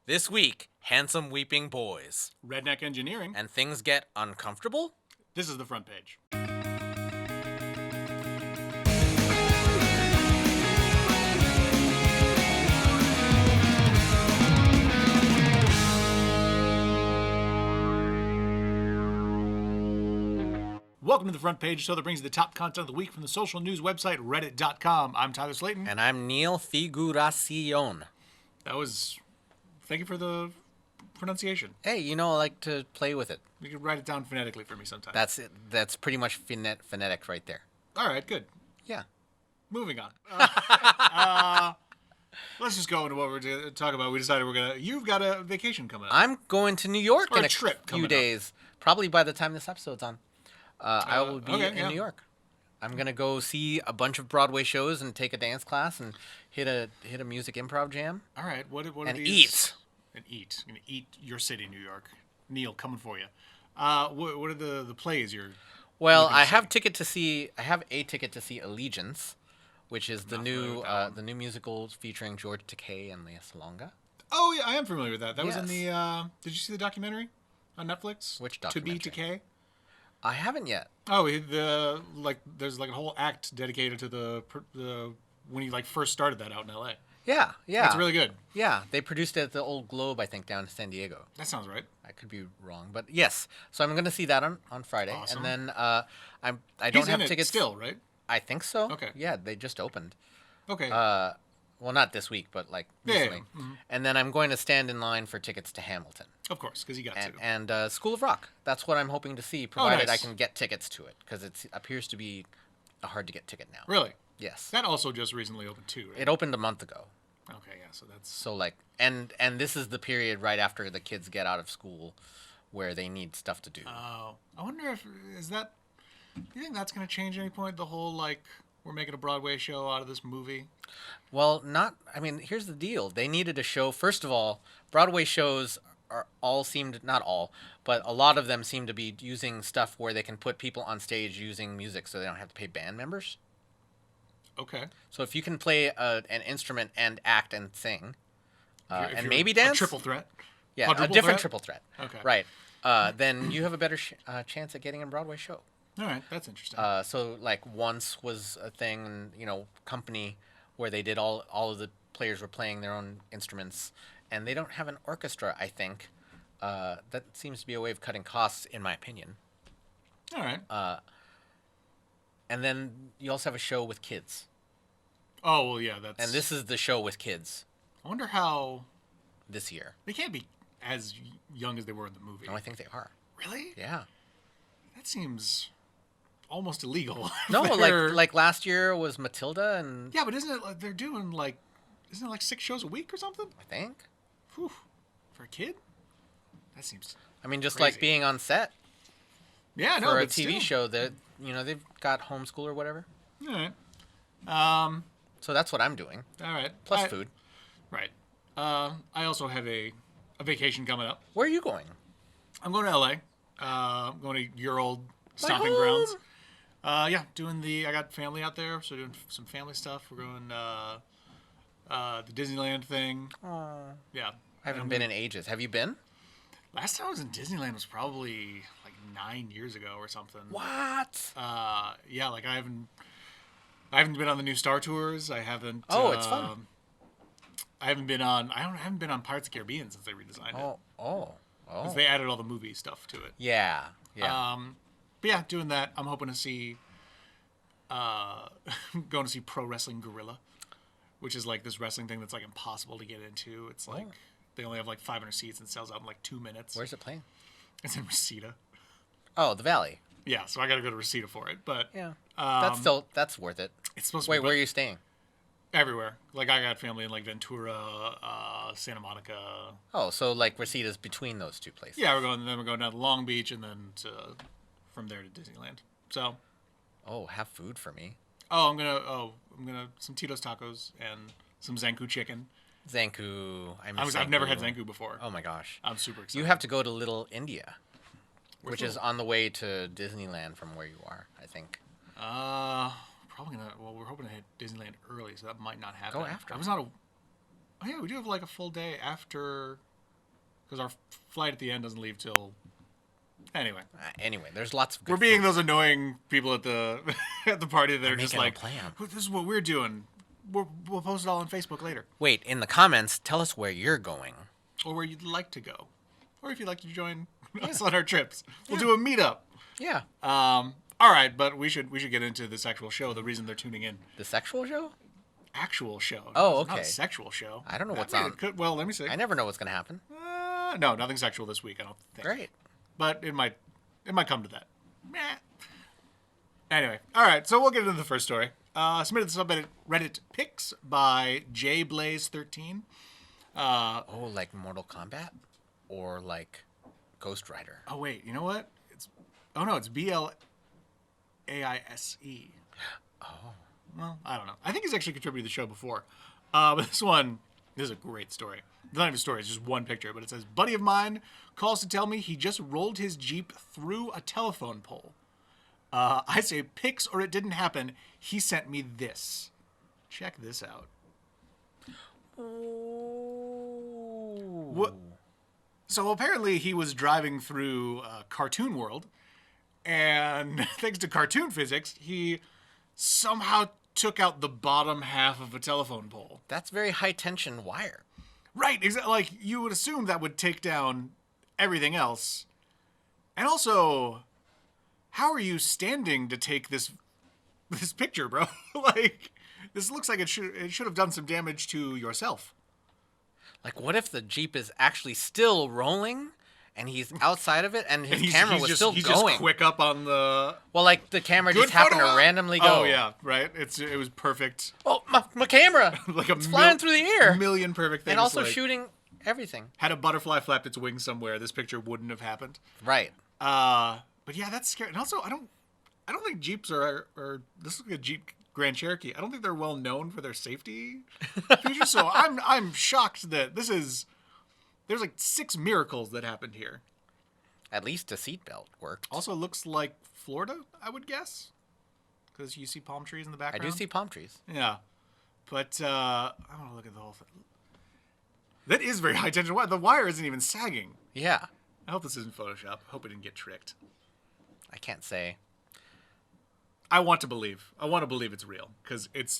This week, handsome weeping boys. Redneck engineering. And things get uncomfortable? This is the front page. Welcome to the front page show that brings you the top content of the week from the social news website reddit.com. I'm Tyler Slayton. And I'm Neil Figuracion. Thank you for the pronunciation. Hey, I like to play with it. You can write it down phonetically for me sometime. That's it. That's pretty much phonetic right there. All right, good. Yeah. Moving on. Let's just go into what we're going to talk about. We decided you've got a vacation coming up. I'm going to New York in a trip few days. Probably by the time this episode's on. I will be in New York. I'm gonna go see a bunch of Broadway shows and take a dance class and hit a music improv jam. All right, what and are these? Eat. And eat. I'm gonna eat your city, New York. Neil, coming for you. What are the plays you're? Well, I have a ticket to see Allegiance, which is the new musical featuring George Takei and Lea Salonga. Oh yeah, I am familiar with that. That was in Yes. the. Did you see the documentary on Netflix? Which documentary? To Be Takei. I haven't yet. Oh, there's like a whole act dedicated to the when he first started that out in L.A. Yeah. It's really good. Yeah, they produced it at the Old Globe, I think, down in San Diego. That sounds right. I could be wrong, but yes. So I'm going to see that on Friday, Awesome. and then I don't have tickets still, right? I think so. Okay. Yeah, they just opened. Okay. Well, not this week, but recently. Yeah. Mm-hmm. And then I'm going to stand in line for tickets to Hamilton. Of course, because you got to. And School of Rock. That's what I'm hoping to see, provided nice. I can get tickets to it, because it appears to be a hard-to-get ticket now. Really? Yes. That also just recently opened too, right? It opened a month ago. Okay, yeah, so that's... So, and this is the period right after the kids get out of school where they need stuff to do. Oh. I wonder if... Do you think that's going to change at any point? The whole, we're making a Broadway show out of this movie? Well, here's the deal. They needed a show. First of all, Broadway shows not all, but a lot of them seem to be using stuff where they can put people on stage using music so they don't have to pay band members. Okay. So if you can play an instrument and act and sing, If you're maybe dance. A triple threat? Yeah, Quadruple a different threat? triple threat. Okay. Right. Then you have a better chance at getting a Broadway show. All right, that's interesting. So Once was a thing, and company where they did all of the players were playing their own instruments, and they don't have an orchestra. I think that seems to be a way of cutting costs, in my opinion. All right. And then you also have a show with kids. Oh well, yeah, that's. And this is the show with kids. I wonder how. This year. They can't be as young as they were in the movie. No, I think they are. Really? Yeah. That seems almost illegal. No, like last year was Matilda and. Yeah, but isn't it they're doing isn't it 6 shows a week or something? I think. Whew. For a kid? That seems. Just crazy. like being on set. Yeah, no, for a but TV still. show that they've got homeschool or whatever. All right. So that's what I'm doing. All right. Plus food. Right. I also have a vacation coming up. Where are you going? I'm going to L.A. I'm going to your old stomping home. grounds. Yeah, I got family out there, so doing some family stuff. We're going the Disneyland thing. Aww. Yeah. I haven't been in ages. Have you been? Last time I was in Disneyland was probably 9 years ago or something. What? Yeah, I haven't been on the new Star Tours. I haven't. Oh, it's fun. I haven't been on Pirates of the Caribbean since they redesigned it. Oh. Because they added all the movie stuff to it. Yeah. But yeah, doing that. I'm hoping to see. Going to see Pro Wrestling Guerrilla, which is this wrestling thing that's impossible to get into. It's they only have 500 seats and sells out in 2 minutes. Where's it playing? It's in Reseda. Oh, the Valley. Yeah, so I got to go to Reseda for it. But yeah, that's worth it. It's supposed to. Wait, where are you staying? Everywhere. I got family in Ventura, Santa Monica. Oh, so Reseda's between those two places. Yeah, we're going down to Long Beach and then from there to Disneyland. So. Oh, have food for me. I'm gonna some Tito's tacos and some Zanku chicken. Zanku. I've never had Zanku before. Oh my gosh. I'm super excited. You have to go to Little India, Where's which is on the way to Disneyland from where you are, I think. Probably gonna. Well, we're hoping to hit Disneyland early, so that might not happen. Go after. I was not a. Oh yeah, we do have a full day after because our flight at the end doesn't leave till. Anyway, Anyway, there's lots of good we're being food. those annoying people at the at the party that are just making a like, plan. "This is what we're doing. We'll post it all on Facebook later, Wait, in the comments, tell us where you're going. or where you'd like to go, or if you'd like to join us on our trips. We'll do a meetup. Yeah. All right, but we should get into this actual show. The reason they're tuning in. The sexual show? Actual show. Oh, It's not okay. a sexual show. I don't know what's mean, on. it could, well, let me see. I never know what's going to happen. No, nothing sexual this week. I don't think. Great. But it might come to that. Meh. Anyway, all right. So we'll get into the first story. Submitted to subreddit Reddit pics by JBlaze13. Oh, like Mortal Kombat? Or like Ghost Rider? Oh wait, you know what? It's BLAISE. Oh. Well, I don't know. I think he's actually contributed to the show before. But this is a great story. It's not even a story, it's just one picture. But it says, buddy of mine calls to tell me he just rolled his Jeep through a telephone pole. I say pics or it didn't happen. He sent me this. Check this out. What? So apparently he was driving through Cartoon World. And thanks to cartoon physics, he somehow took out the bottom half of a telephone pole. That's very high tension wire. Right, exactly. Like, you would assume that would take down everything else. And also, how are you standing to take this picture, bro? Like, this looks like it should have done some damage to yourself. Like, what if the Jeep is actually still rolling and he's outside of it and his camera was still he's going? just quick up on the... Well, like, the camera Good just happened photo to op! randomly go. Oh, yeah, right? It was perfect. Oh, my camera! Like It's flying through the air. A million perfect things. And also like, shooting everything. had a butterfly flapped its wings somewhere, this picture wouldn't have happened. Right. But yeah, that's scary. And also, I don't think Jeeps are this is a Jeep Grand Cherokee. I don't think they're well known for their safety features. So I'm shocked that there's like 6 miracles that happened here. At least a seatbelt worked. Also, looks like Florida, I would guess, because you see palm trees in the I background. do see palm trees. Yeah, but I want to look at the whole thing. That is very high tension wire. The wire isn't even sagging. Yeah. I hope this isn't Photoshop. I hope I didn't get tricked. I can't say. I want to believe it's real because it's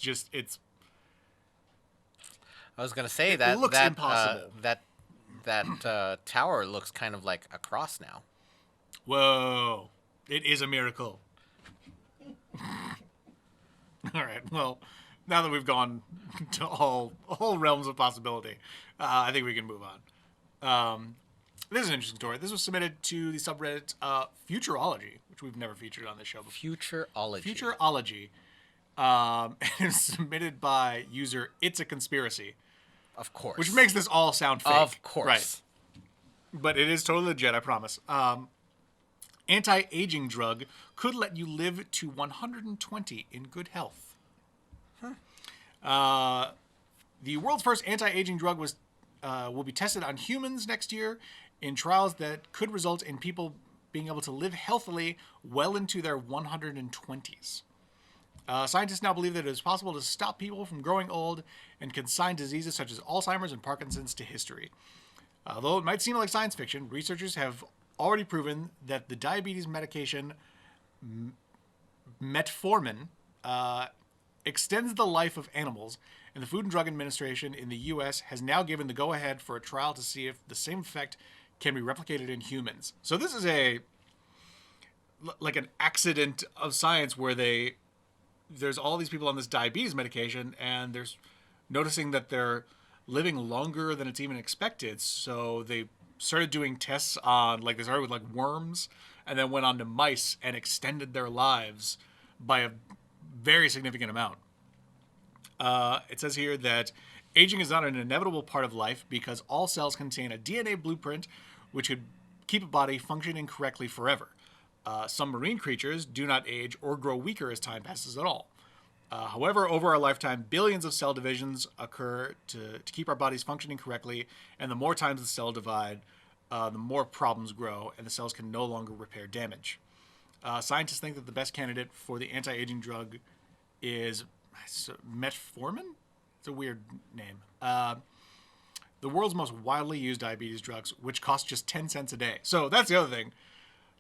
I was gonna say It looks impossible. That tower looks kind of like a cross now. Whoa, it is a miracle. All right, well, now that we've gone to all realms of possibility, I think we can move on. This is an interesting story. This was submitted to the subreddit Futurology, which we've never featured on this show before. Futurology. Futurology. And it's submitted by user It's a Conspiracy. Of course. Which makes this all sound fake. Of course. Right. But it is totally legit, I promise. Anti-aging drug could let you live to 120 in good health. The world's first anti-aging drug will be tested on humans next year in trials that could result in people being able to live healthily well into their 120s. Scientists now believe that it is possible to stop people from growing old and consign diseases such as Alzheimer's and Parkinson's to history. Though it might seem like science fiction, researchers have already proven that the diabetes medication metformin extends the life of animals, and the Food and Drug Administration in the U.S. has now given the go-ahead for a trial to see if the same effect can be replicated in humans. So this is like an accident of science where there's all these people on this diabetes medication, and they're noticing that they're living longer than it's even expected. So they started doing tests on, like, they started with, like, worms, and then went on to mice and extended their lives by a very significant amount. It says here that aging is not an inevitable part of life because all cells contain a DNA blueprint which could keep a body functioning correctly forever. Some marine creatures do not age or grow weaker as time passes at all. However, over our lifetime, billions of cell divisions occur to keep our bodies functioning correctly, and the more times the cell divide, the more problems grow, and the cells can no longer repair damage. Scientists think that the best candidate for the anti-aging drug is metformin? It's a weird name. the world's most widely used diabetes drugs, which cost just 10 cents a day. So that's the other thing.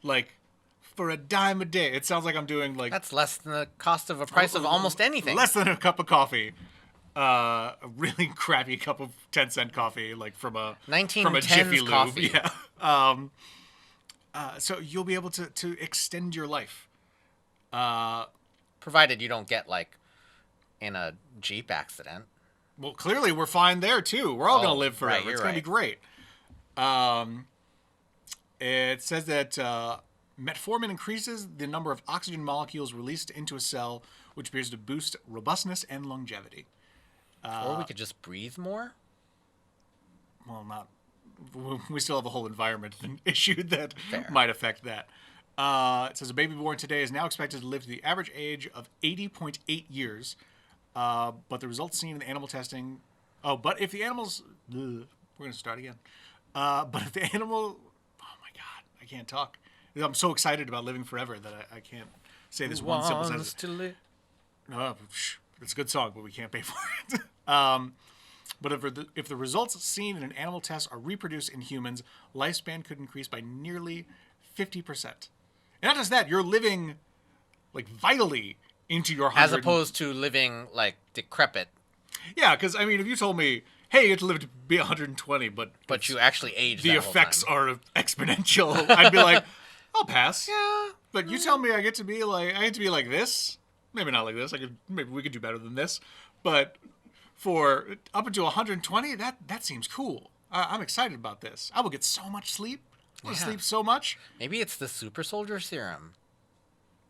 Like, for a dime a day, it sounds like I'm doing like That's less than the cost of a price of almost anything. less than a cup of coffee. A really crappy cup of 10-cent coffee, like from a 1910s Jiffy Lube. coffee. Yeah. So you'll be able to extend your life. Provided you don't get like in a Jeep accident. Well, clearly we're fine there too. We're all going to live forever. Right, It's you're going to be great. It says that metformin increases the number of oxygen molecules released into a cell, which appears to boost robustness and longevity. Or we could just breathe more. Well, not. We still have a whole environment issue that Fair. might affect that. It says a baby born today is now expected to live to the average age of 80.8 years. But the results seen in the animal testing. Oh, but if the animals. We're going to start again. But if the animal. Oh my God, I can't talk. I'm so excited about living forever that I can't say this one simple sentence. To live. No, it's a good song, but we can't pay for it. But if the results seen in an animal test are reproduced in humans, lifespan could increase by nearly 50%. And not just that, you're living like vitally into your 100. As opposed to living like decrepit. Yeah, because I mean, if you told me, hey, you have to live to be 120, but you actually age. the that whole effects time. are exponential, I'd be like, I'll pass. Yeah. But you tell me I get to be like this. Maybe not like this. Maybe we could do better than this. But for up until 120, that seems cool. I'm excited about this. I will get so much sleep. I will sleep so much. Maybe it's the super soldier serum.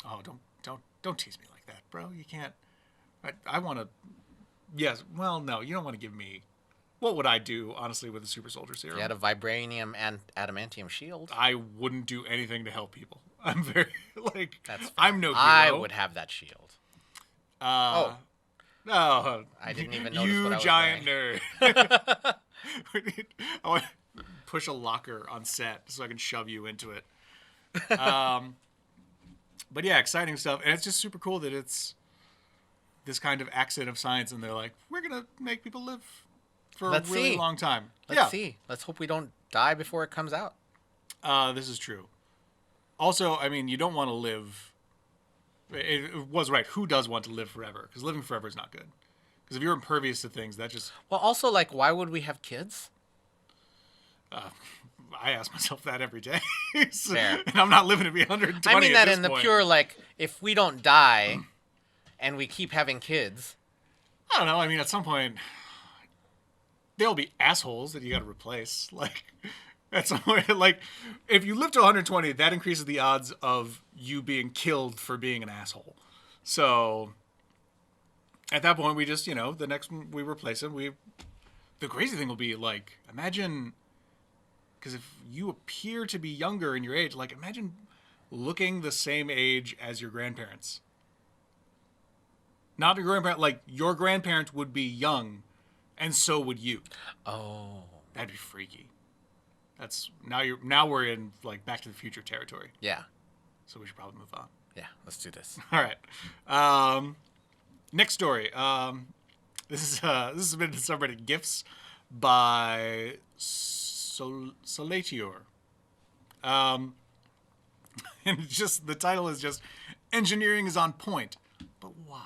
Oh, don't tease me like that, bro. You can't. I want to. Yes. Well, no, you don't want to give me. What would I do, honestly, with a super soldier serum? You had a vibranium and adamantium shield. I wouldn't do anything to help people. I'm very like. That's fair. I'm no hero. I would have that shield. No. I didn't even notice You what I was giant wearing. nerd. I want to push a locker on set so I can shove you into it. But yeah, exciting stuff. And it's just super cool that it's this kind of accident of science. And they're like, we're going to make people live for a really long time. Let's see. Let's hope we don't die before it comes out. This is true. Also, I mean, you don't want to live. It was right. Who does want to live forever? Because living forever is not good. Because if you're impervious to things, that just. Well, also, like, why would we have kids? I ask myself that every day. Fair. And I'm not living to be 120. I mean that at in this the point. pure, like, if we don't die and we keep having kids. I don't know. I mean, at some point, there'll be assholes that you got to replace. Like, at some point, like, if you live to 120, that increases the odds of you being killed for being an asshole. So, at that point, we just, the next one we replace him. The crazy thing will be, like, imagine, because if you appear to be younger in your age, like, imagine looking the same age as your grandparents. Not your grandparent, like, your grandparents would be young, and so would you. Oh. That'd be freaky. Now we're in, like, Back to the Future territory. Yeah. So we should probably move on. Yeah, let's do this. All right. Next story. This is submitted to subreddit GIFs by Slayton. And just the title is just "Engineering is on point, but why?"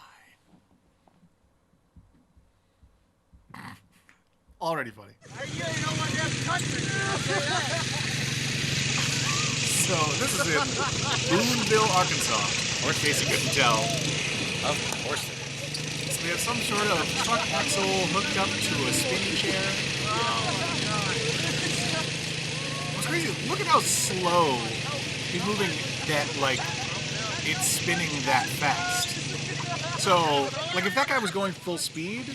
Already funny. So this is in Boonville, Arkansas. Or in case you couldn't tell. Of course it is. So we have some sort of truck axle hooked up to a spinning chair. What's crazy, look at how slow he's moving that, like, it's spinning that fast. So, like, if that guy was going full speed,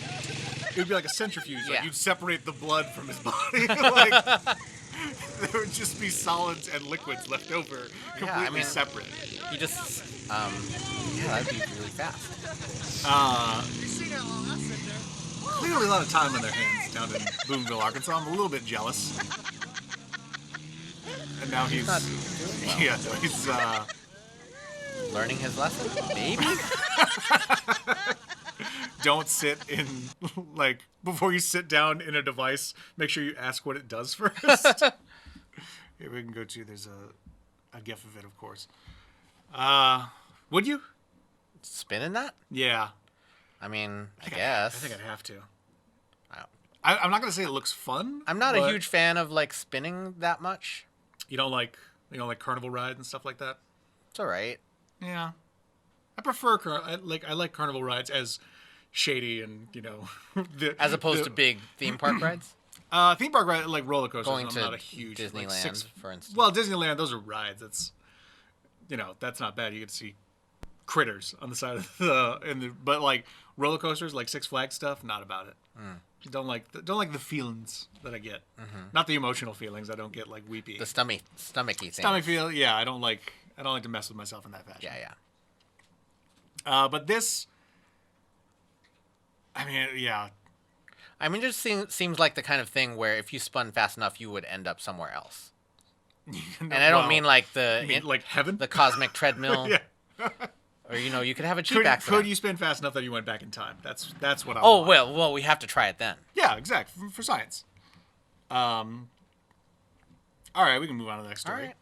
it would be like a centrifuge. Like, Yeah. you'd separate the blood from his body. Like, there would just be solids and liquids left over, completely separate. You just, that'd be really fast. Clearly a lot of time on their hands down in Boonville, Arkansas. I'm a little bit jealous. And now he's not doing well. yeah, no, he's Learning his lesson? Maybe? don't sit in, like, before you sit down in a device, make sure you ask what it does first. Here we can go to, there's a GIF of it, of course. Would you? Spinning that? Yeah. I mean, I guess. I think I'd have to. Wow. I'm not going to say it looks fun. I'm not a huge fan of like spinning that much. You don't like carnival rides and stuff like that? It's all right. Yeah. I prefer I like carnival rides as shady and, As opposed to big theme park rides? Theme park ride, like roller coasters. Going I'm to not a huge Disneyland, for instance. Well, Disneyland, those are rides. That's that's not bad. You get to see critters on the side of but like roller coasters, like Six Flags stuff, not about it. Don't like the feelings that I get. Not the emotional feelings. I don't get like weepy. The stomachy thing. Stomach feel. Yeah, I don't like to mess with myself in that fashion. Yeah. But this, I mean, yeah. I mean, it just seems like the kind of thing where if you spun fast enough, you would end up somewhere else. And I don't mean like like heaven, the cosmic treadmill. Yeah. Or you could have a cheap accident. Could you spin fast enough that you went back in time? That's what I. Oh want. well, we have to try it then. Yeah, exactly for science. All right, we can move on to the next story. All right.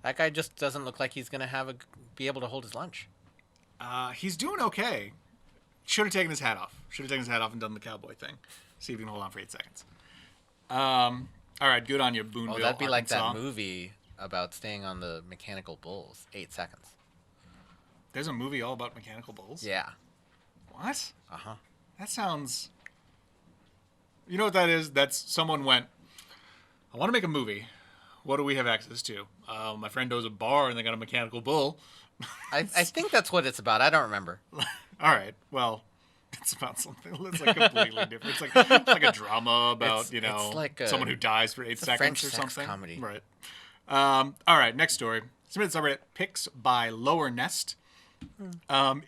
That guy just doesn't look like he's gonna be able to hold his lunch. He's doing okay. Should have taken his hat off. And done the cowboy thing. See if you can hold on for 8 seconds. All right, good on you, Boonville. Oh, that'd be Arkansas. like that movie about staying on the mechanical bulls. 8 seconds. There's a movie all about mechanical bulls? Yeah. What? Uh-huh. That sounds... You know what that is? That's someone went, I want to make a movie. What do we have access to? My friend owns a bar and they got a mechanical bull. I think that's what it's about. I don't remember. All right. Well, it's about something. It's like completely different. It's like a drama about, it's like someone who dies for 8 seconds French or sex something. comedy. Right. All right. Next story. Submitted subreddit Pics by Lower Nest.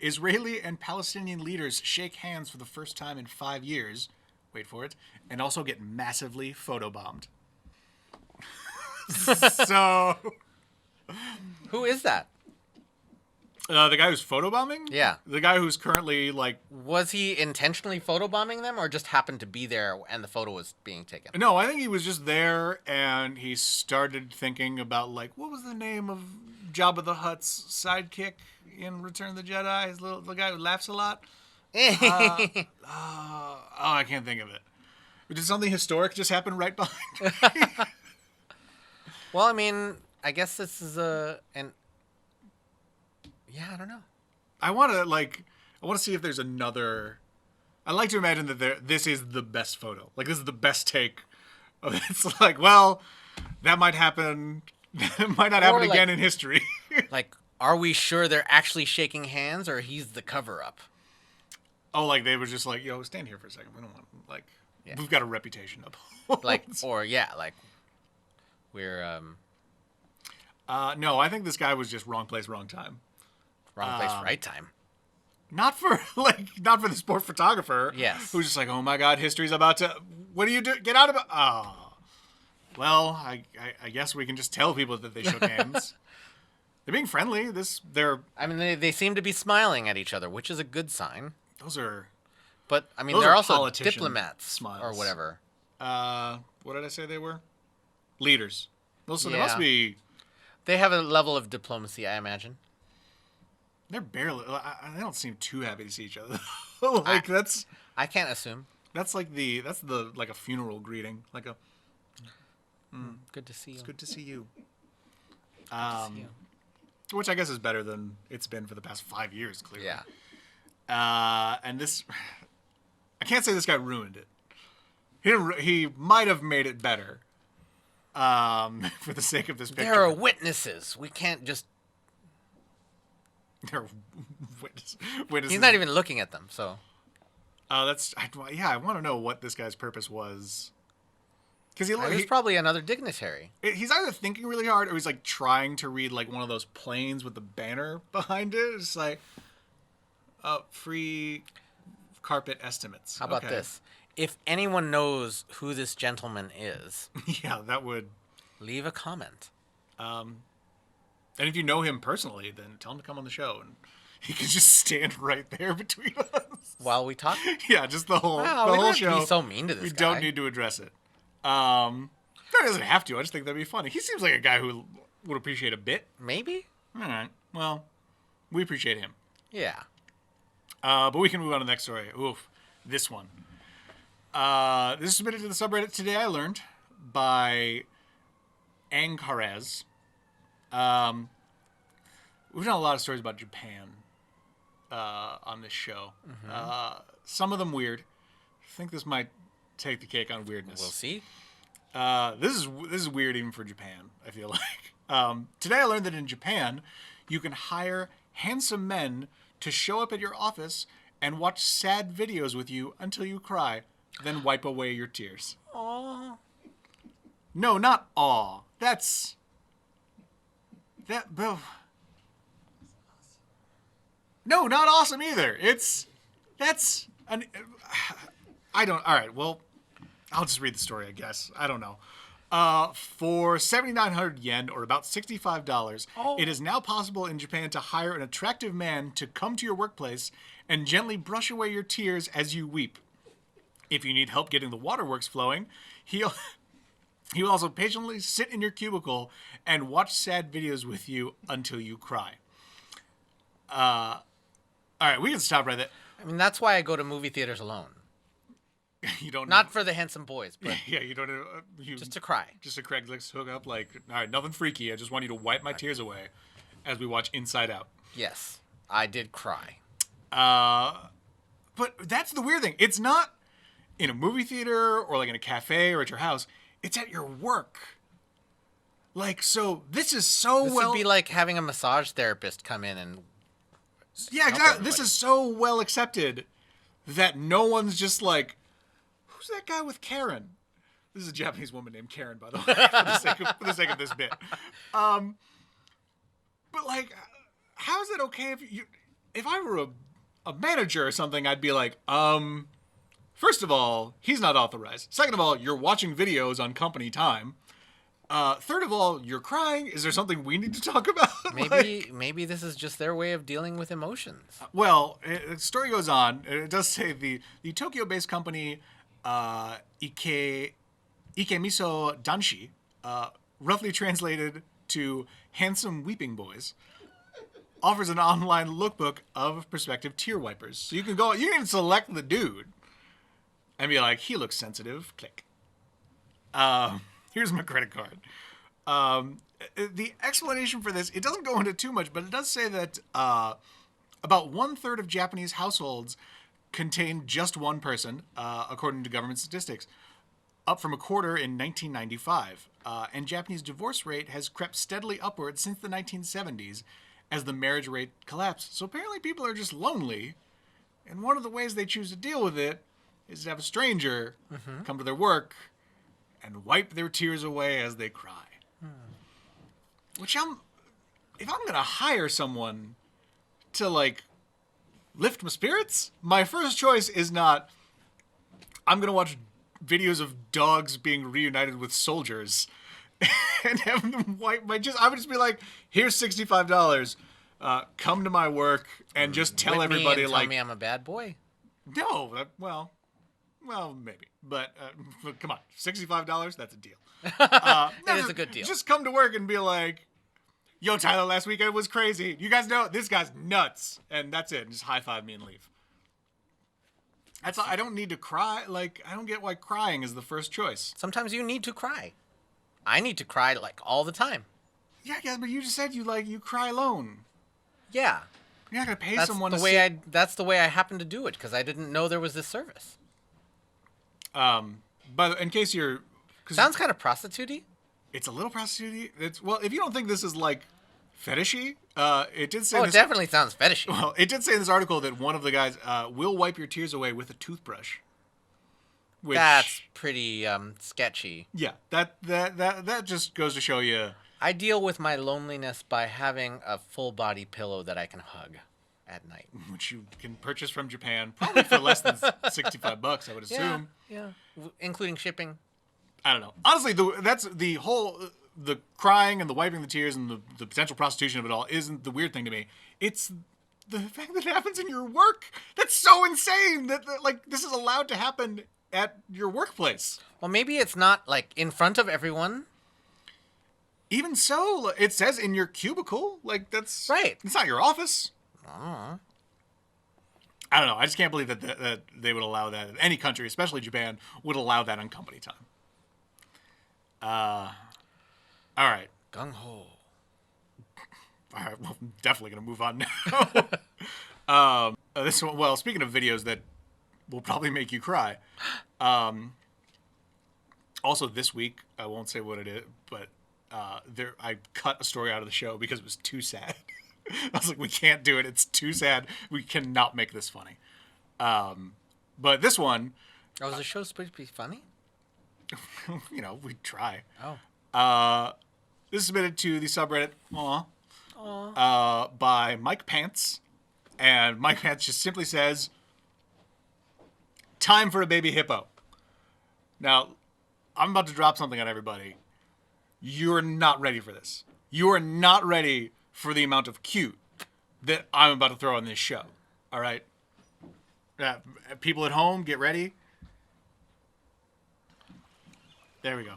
Israeli and Palestinian leaders shake hands for the first time in 5 years. Wait for it. And also get massively photobombed. So... Who is that? The guy who's photobombing? Yeah. The guy who's currently, like... Was he intentionally photobombing them or just happened to be there and the photo was being taken? No, I think he was just there and he started thinking about, like, what was the name of Jabba the Hutt's sidekick in Return of the Jedi? The guy who laughs a lot? I can't think of it. Did something historic just happen right behind me? Well, I mean, I guess this is yeah, I don't know. I want to see if there's another. I like to imagine that this is the best photo. Like, this is the best take. It's like, well, that might happen. It might not happen again in history. Like, are we sure they're actually shaking hands or he's the cover-up? Oh, like they were just like, yo, stand here for a second. We don't want, like, we've got a reputation up. Like, we're, no, I think this guy was just wrong place, wrong time. Wrong place, right time. Not for the sport photographer. Yes. Who's just like, oh my God, history's about to. What do you do? Get out of it. Oh. Well, I guess we can just tell people that they shook hands. They're being friendly. I mean, they seem to be smiling at each other, which is a good sign. But I mean, those they're are also diplomats smiles. or whatever. What did I say they were? Leaders. So they must be. They have a level of diplomacy, I imagine. They're barely. They don't seem too happy to see each other. That's. I can't assume. That's like like a funeral greeting, like a. Good to see you. It's good to see you. Which I guess is better than it's been for the past 5 years, clearly. Yeah. And this, I can't say this guy ruined it. He might have made it better. For the sake of this picture. There are witnesses. We can't just. There are witnesses. He's not even looking at them, so. I want to know what this guy's purpose was. Because he's probably another dignitary. He's either thinking really hard or he's like trying to read like one of those planes with the banner behind it. It's like, free carpet estimates. How about this? If anyone knows who this gentleman is, yeah, that would leave a comment. And if you know him personally, then tell him to come on the show. And he can just stand right there between us. While we talk. Yeah, just the whole Wow, the we whole don't have show. to be so mean to this We guy. don't need to address it. That doesn't have to. I just think that'd be funny. He seems like a guy who would appreciate a bit. Maybe. All right. Well, we appreciate him. Yeah. But we can move on to the next story. Oof. This one. This is submitted to the subreddit Today I Learned by Ankarez. We've done a lot of stories about Japan on this show. Mm-hmm. Some of them weird. I think this might take the cake on weirdness. We'll see. This is weird even for Japan, I feel like. Today I learned that in Japan, you can hire handsome men to show up at your office and watch sad videos with you until you cry, then wipe away your tears. Aww. No, not aw. That's... That... No, not awesome either. That's... I don't... Alright, well... I'll just read the story, I guess. I don't know. For 7,900 yen, or about $65, it is now possible in Japan to hire an attractive man to come to your workplace and gently brush away your tears as you weep. If you need help getting the waterworks flowing, he'll also patiently sit in your cubicle and watch sad videos with you until you cry. All right, we can stop right there. I mean, that's why I go to movie theaters alone. You don't Not for the handsome boys, but yeah, you don't just to cry. just a Craigslist hookup. Like, all right, nothing freaky. I just want you to wipe my tears away as we watch Inside Out. Yes, I did cry. But that's the weird thing. It's not in a movie theater or like in a cafe or at your house. It's at your work. Like, so this is so This well. would be like having a massage therapist come in and Yeah, exactly. This is so well accepted that no one's just like, who's that guy with Karen? This is a Japanese woman named Karen, by the way, for the sake of this bit. But like, how is it okay if I were a manager or something, I'd be like, first of all, he's not authorized. Second of all, you're watching videos on company time. Third of all, you're crying. Is there something we need to talk about? maybe this is just their way of dealing with emotions. Well, the story goes on. It does say the Tokyo-based company Ikemiso Danshi, roughly translated to handsome weeping boys, offers an online lookbook of prospective tear wipers. So you can select the dude and be like, he looks sensitive. Click. Here's my credit card. The explanation for this, it doesn't go into too much, but it does say that about 1/3 of Japanese households contain just one person, according to government statistics, up from a quarter in 1995. And Japanese divorce rate has crept steadily upward since the 1970s as the marriage rate collapsed. So apparently people are just lonely, and one of the ways they choose to deal with it is to have a stranger come to their work and wipe their tears away as they cry. Which if I'm gonna hire someone to like lift my spirits, my first choice is not, I'm gonna watch videos of dogs being reunited with soldiers and have them wipe my tears. I would just be like, here's $65. Come to my work and just tell Whip me everybody and like, tell me I'm a bad boy. no, well, maybe. But come on, $65, that's a deal. It is a good deal. Just come to work and be like, yo, Tyler, last weekend was crazy. You guys know this guy's nuts. And that's it. And just high five me and leave. I don't need to cry. Like, I don't get why crying is the first choice. Sometimes you need to cry. I need to cry like all the time. Yeah, but you just said you cry alone. Yeah. You're not gonna pay That's someone the to way that's the way I happened to do it because I didn't know there was this service. But in case you're, Sounds kind of prostitute-y. it's a little prostitute. Well, if you don't think this is like fetishy, it did say. Oh, it this, definitely sounds fetishy. Well, it did say in this article that one of the guys will wipe your tears away with a toothbrush. Which, That's pretty sketchy. yeah, that just goes to show you. I deal with my loneliness by having a full body pillow that I can hug at night. Which you can purchase from Japan, probably for less than $65, I would assume. Yeah. Including shipping. I don't know. Honestly, that's the whole the crying and the wiping the tears and the potential prostitution of it all isn't the weird thing to me. It's the fact that it happens in your work. That's so insane that like this is allowed to happen at your workplace. Well, maybe it's not like in front of everyone. Even so, it says in your cubicle. Like that's Right. It's not your office. Uh, I don't know. I just can't believe that they would allow that. Any country, especially Japan, would allow that on company time. All right. Gung ho. All right. Well, I'm definitely going to move on now. This one. Well, speaking of videos that will probably make you cry. Also, this week, I won't say what it is, but I cut a story out of the show because it was too sad. I was like, we can't do it. It's too sad. We cannot make this funny. But this one, Oh, is the show supposed to be funny? you know, we try. Oh. This is submitted to the subreddit by Mike Pants. And Mike Pants just simply says, time for a baby hippo. Now, I'm about to drop something on everybody. You're not ready for this. You are not ready for the amount of cute that I'm about to throw on this show. All right? People at home, get ready. There we go.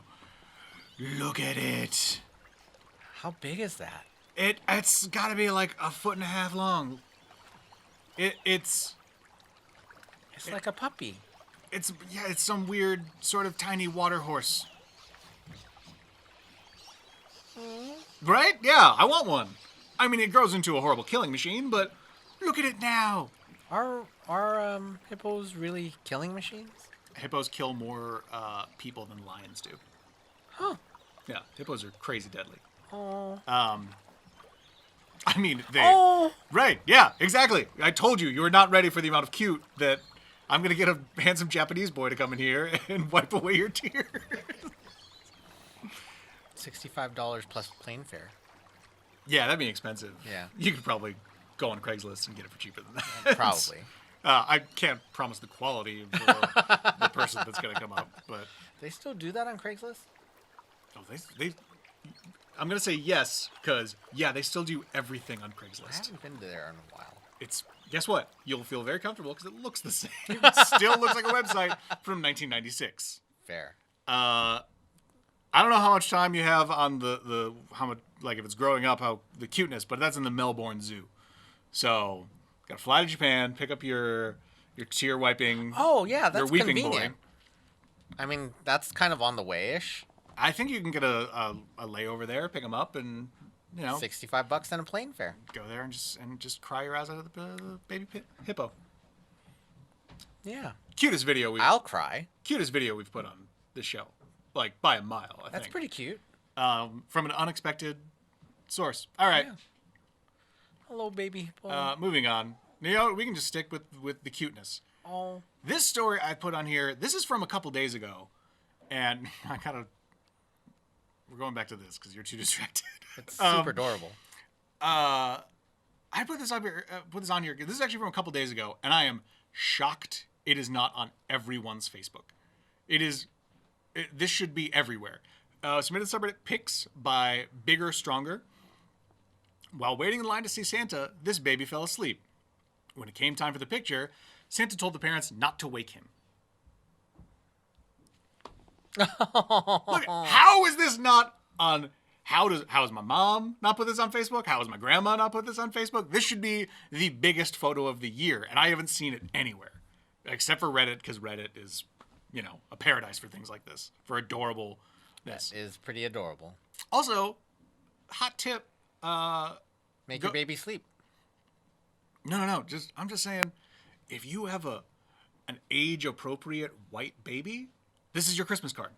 Look at it. How big is that? It's got to be like 1.5 feet long. It's like a puppy. it's some weird sort of tiny water horse. Right? Yeah, I want one. I mean, it grows into a horrible killing machine, but look at it now. Are hippos really killing machines? Hippos kill more people than lions do. Huh. Yeah, hippos are crazy deadly. Oh. I mean, they... Oh. Right, yeah, exactly. I told you, you were not ready for the amount of cute that I'm going to get a handsome Japanese boy to come in here and wipe away your tears. $65 plus plane fare. Yeah, that'd be expensive. Yeah. You could probably go on Craigslist and get it for cheaper than that. Probably. I can't promise the quality of the person that's going to come up, but... They still do that on Craigslist? Oh, they I'm going to say yes, because, yeah, they still do everything on I Craigslist. haven't been there in a while. It's, guess what? You'll feel very comfortable because it looks the same. It still looks like a website from 1996. Fair. I don't know how much time you have on the how much, like, if it's growing up, how the cuteness, but that's in the Melbourne Zoo. So, gotta fly to Japan, pick up your tear wiping. Oh, yeah, that's your weeping convenient. boy. I mean, that's kind of on the way-ish. I think you can get a layover there, pick them up, and you know, $65 and a plane fare. go there and just cry your ass out of the baby hippo. Yeah. Cutest video I'll cry. we've put on this show, like by a mile. I That's think. pretty cute. From an unexpected source. All right. Yeah. Hello, baby hippo. Moving on. You know, we can just stick with the cuteness. Oh. This story I put on here, this is from a couple days ago, and we're going back to this because you're too distracted. It's super adorable. I put this on here. This is actually from a couple days ago, and I am shocked it is not on everyone's Facebook. This should be everywhere. Submitted subreddit pics by Bigger Stronger. While waiting in line to see Santa, this baby fell asleep. When it came time for the picture, Santa told the parents not to wake him. Look, how is this not on? How has my mom not put this on Facebook? How has my grandma not put this on Facebook? This should be the biggest photo of the year, and I haven't seen it anywhere, except for Reddit, because Reddit is, you know, a paradise for things like this, for adorableness. That is pretty adorable. Also, hot tip. Make your baby sleep. No. I'm just saying, if you have an age-appropriate white baby, this is your Christmas card.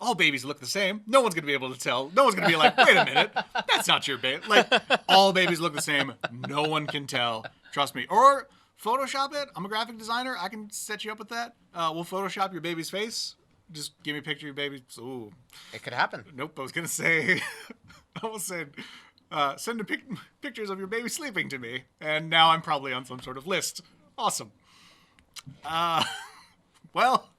All babies look the same. No one's going to be able to tell. No one's going to be like, wait a minute, that's not your baby. Like, all babies look the same. No one can tell. Trust me. Or Photoshop it. I'm a graphic designer. I can set you up with that. We'll Photoshop your baby's face. Just give me a picture of your baby. Ooh. It could happen. Nope, I was going to say, I almost said, send pictures of your baby sleeping to me. And now I'm probably on some sort of list. Awesome. Well,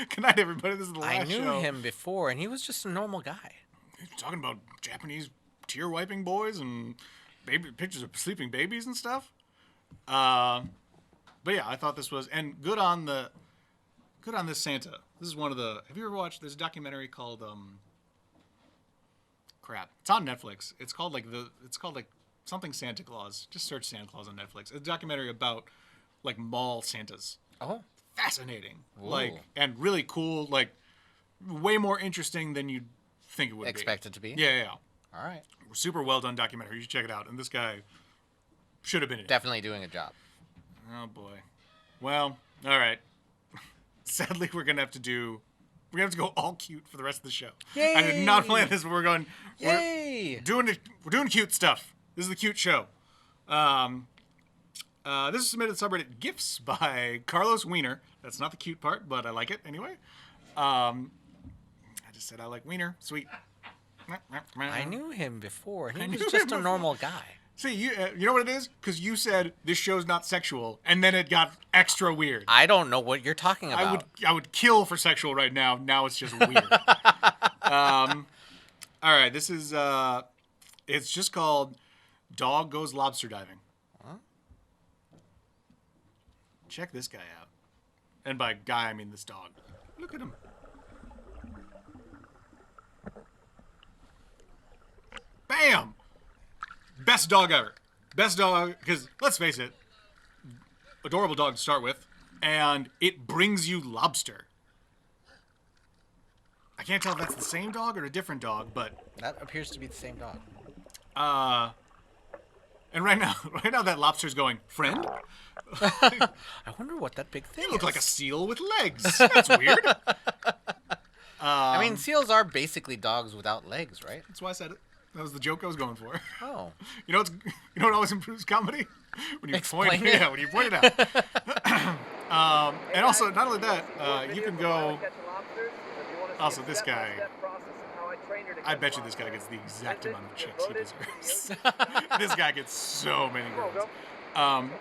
good night, everybody. This is the last show. I knew him before, and he was just a normal guy. He's talking about Japanese tear-wiping boys and pictures of sleeping babies and stuff. But yeah, I thought this was, and good on this Santa. This is one of the. Have you ever watched? There's a documentary called crap. It's on Netflix. It's called like something Santa Claus. Just search Santa Claus on Netflix. It's a documentary about like mall Santas. Oh, Fascinating. Ooh. Like, and really cool. Like, way more interesting than you'd think it would expect it to be. be. Yeah. All right. Super well done documentary. You should check it out. And this guy should have been in it. Definitely doing a job. Oh boy. Well, all right. Sadly, we're gonna have to go all cute for the rest of the show. Yay! I did not plan this, but we're going. Yay! We're doing cute stuff. This is the cute show. This is submitted to subreddit Gifts by Carlos Wiener. That's not the cute part, but I like it anyway. I just said I like Wiener. Sweet. I knew him before. He knew was just him a normal guy. See, you know what it is? Because you said this show's not sexual, and then it got extra weird. I don't know what you're talking about. I would kill for sexual right now. Now it's just weird. All right, this is it's just called Dog Goes Lobster Diving. Huh? Check this guy out. And by guy, I mean this dog. Look at him. Bam! Best dog ever. Best dog, because let's face it, adorable dog to start with, and it brings you lobster. I can't tell if that's the same dog or a different dog, but That appears to be the same dog. and right now that lobster's going, friend? I wonder what that big thing You is. look like a seal with legs. That's weird. I mean, seals are basically dogs without legs, right? That's why I said it. That was the joke I was going for. Oh. You know what always improves comedy? When you Explain it. Yeah, when you point it out. And also, not only that, you can go. Also, this guy. I bet you this guy gets the exact amount of chicks he deserves. This guy gets so many girls.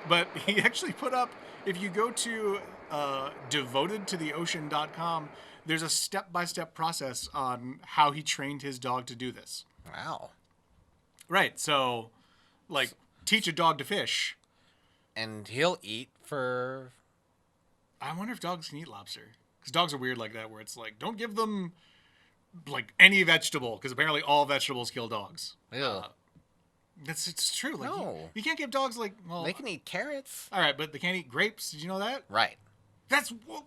But he actually put up, if you go to devotedtotheocean.com, there's a step-by-step process on how he trained his dog to do this. Wow. Right, so, like, teach a dog to fish. And he'll eat for... I wonder if dogs can eat lobster. Because dogs are weird like that, where it's like, don't give them, like, any vegetable, because apparently all vegetables kill dogs. Ew. It's true. Like, No. you can't give dogs, like, well... They can eat carrots. All right, but they can't eat grapes. Did you know that? Right. That's, well,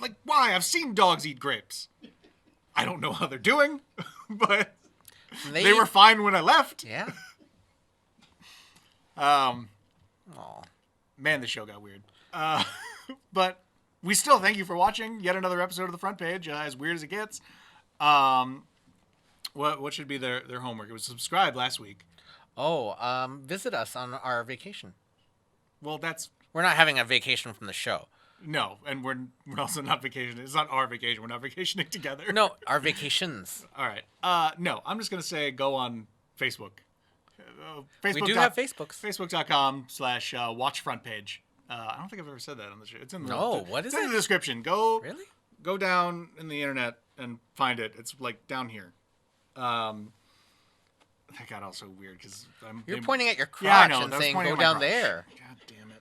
like, why? I've seen dogs eat grapes. I don't know how they're doing, but they were fine when I left. Yeah. Aw. Man, the show got weird. But we still thank you for watching yet another episode of The Front Page, as weird as it gets. What should be their homework? It was subscribed last week. Oh, visit us on our vacation. Well, that's... We're not having a vacation from the show. No, and we're also not vacationing. It's not our vacation. We're not vacationing together. No, our vacations. All right. No, I'm just going to say go on Facebook. We do have Facebooks. Facebook.com/watchfrontpage. I don't think I've ever said that on the show. It's in the, No, what is it's in it? the description. Go down in the internet and find it. It's like down here. That got also weird because You're pointing at your crotch Yeah, I know, and that was saying pointing go at my down crotch. there. God damn it.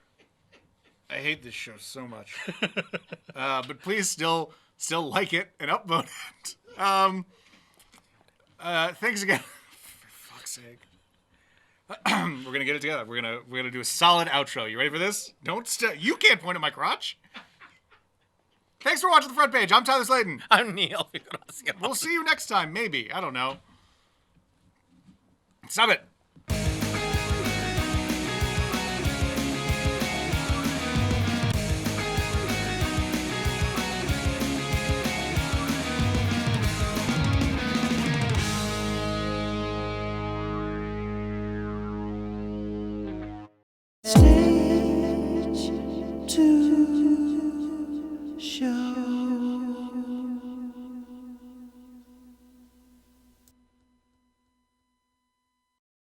I hate this show so much. But please still like it and upvote it. Thanks again. For fuck's sake. We're gonna get it together. We're gonna do a solid outro. You ready for this? You can't point at my crotch. Thanks for watching The Front Page. I'm Tyler Slayton. I'm Neil. We'll see you next time, maybe. I don't know. Stop it.